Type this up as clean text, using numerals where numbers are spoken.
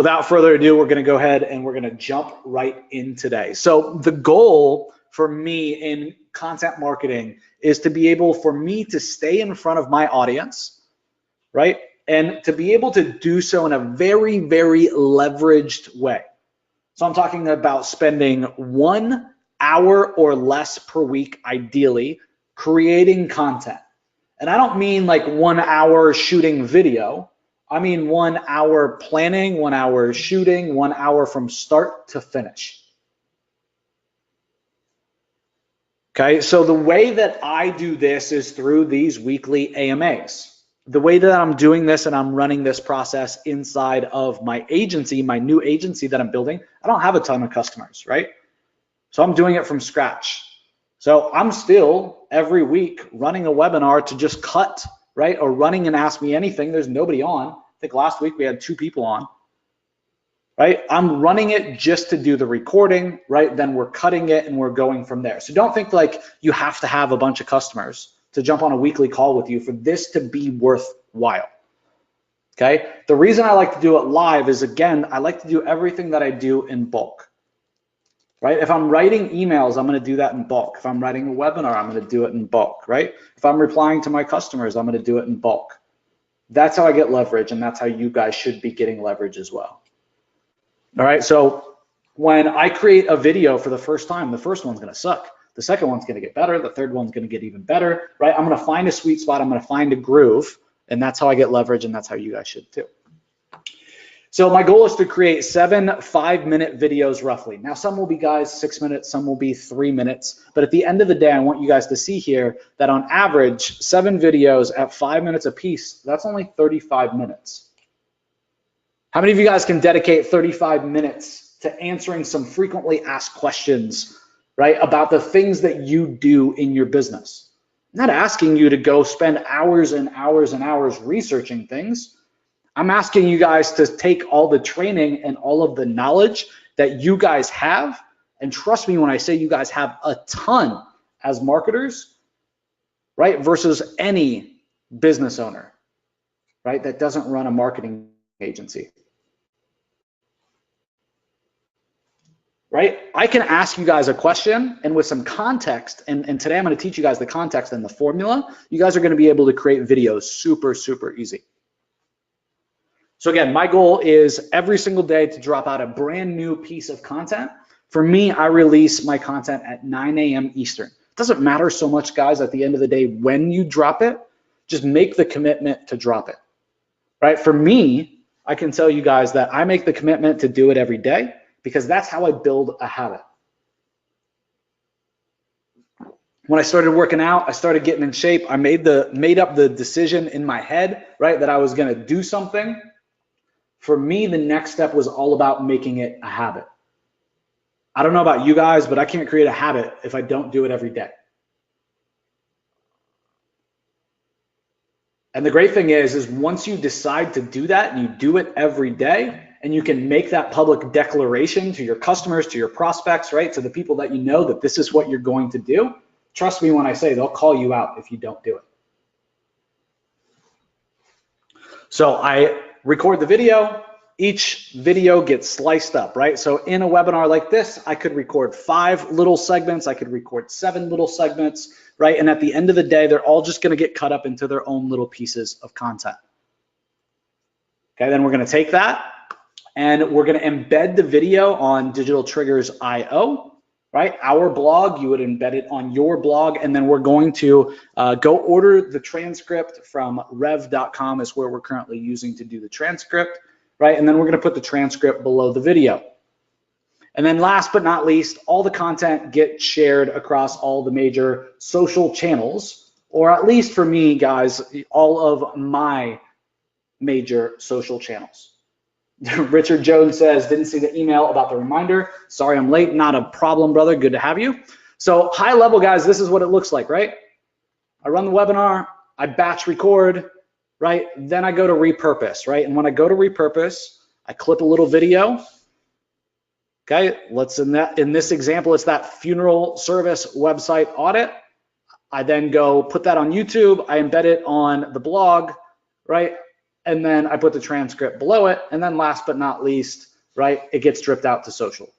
without further ado, we're going to go ahead and we're going to jump right in today. So the goal for me in content marketing is to be able for me to stay in front of my audience, right? And to be able to do so in a very, very leveraged way. So I'm talking about spending 1 hour or less per week, ideally, creating content. And I don't mean like 1 hour shooting video. I mean 1 hour planning, 1 hour shooting, 1 hour from start to finish. Okay, so the way that I do this is through these weekly AMAs. The way that I'm doing this and I'm running this process inside of my agency, my new agency that I'm building, I don't have a ton of customers, right? So I'm doing it from scratch. So I'm still every week running a webinar to just cut, right? Or running an Ask Me Anything. There's nobody on. I think last week we had 2 people on, right? I'm running it just to do the recording, right? Then we're cutting it and we're going from there. So don't think like you have to have a bunch of customers to jump on a weekly call with you for this to be worthwhile. Okay, the reason I like to do it live is, again, I like to do everything that I do in bulk, right? If I'm writing emails, I'm going to do that in bulk. If I'm writing a webinar, I'm going to do it in bulk, right? If I'm replying to my customers, I'm going to do it in bulk. That's how I get leverage, and that's how you guys should be getting leverage as well. All right, so when I create a video for the first time, the first one's going to suck. The second one's going to get better. The third one's going to get even better, right? I'm going to find a sweet spot. I'm going to find a groove, and that's how I get leverage, and that's how you guys should too. So my goal is to create 7 5-minute videos roughly. Now, some will be, guys, 6 minutes, some will be 3 minutes, but at the end of the day, I want you guys to see here that on average, 7 videos at 5 minutes a piece, that's only 35 minutes. How many of you guys can dedicate 35 minutes to answering some frequently asked questions, right, about the things that you do in your business? I'm not asking you to go spend hours and hours and hours researching things. I'm asking you guys to take all the training and all of the knowledge that you guys have, and trust me when I say you guys have a ton as marketers, right, versus any business owner, right, that doesn't run a marketing agency. Right? I can ask you guys a question, and with some context, and today I'm going to teach you guys the context and the formula, you guys are going to be able to create videos super, super easy. So again, my goal is every single day to drop out a brand new piece of content. For me, I release my content at 9 a.m. Eastern. It doesn't matter so much, guys, at the end of the day when you drop it, just make the commitment to drop it. Right? For me, I can tell you guys that I make the commitment to do it every day, because that's how I build a habit. When I started working out, I started getting in shape. I made up the decision in my head, right, that I was going to do something. For me, the next step was all about making it a habit. I don't know about you guys, but I can't create a habit if I don't do it every day. And the great thing is once you decide to do that and you do it every day, and you can make that public declaration to your customers, to your prospects, right, to the people that you know that this is what you're going to do, trust me when I say they'll call you out if you don't do it. So I record the video. Each video gets sliced up, right? So in a webinar like this, I could record 5 little segments. I could record 7 little segments, right? And at the end of the day, they're all just going to get cut up into their own little pieces of content. Okay, then we're going to take that, and we're going to embed the video on Digital Triggers IO, right? Our blog, you would embed it on your blog, and then we're going to go order the transcript from rev.com is where we're currently using to do the transcript, right? And then we're going to put the transcript below the video. And then last but not least, all the content gets shared across all the major social channels, or at least for me, guys, all of my major social channels. Richard Jones says, didn't see the email about the reminder. Sorry I'm late. Not a problem, brother. Good to have you. So high level, guys, this is what it looks like, right? I run the webinar, I batch record, right? Then I go to repurpose, right? And when I go to repurpose, I clip a little video. Okay, in this example, it's that funeral service website audit. I then go put that on YouTube. I embed it on the blog, right? and then I put the transcript below it, and then last but not least, right, it gets dripped out to social.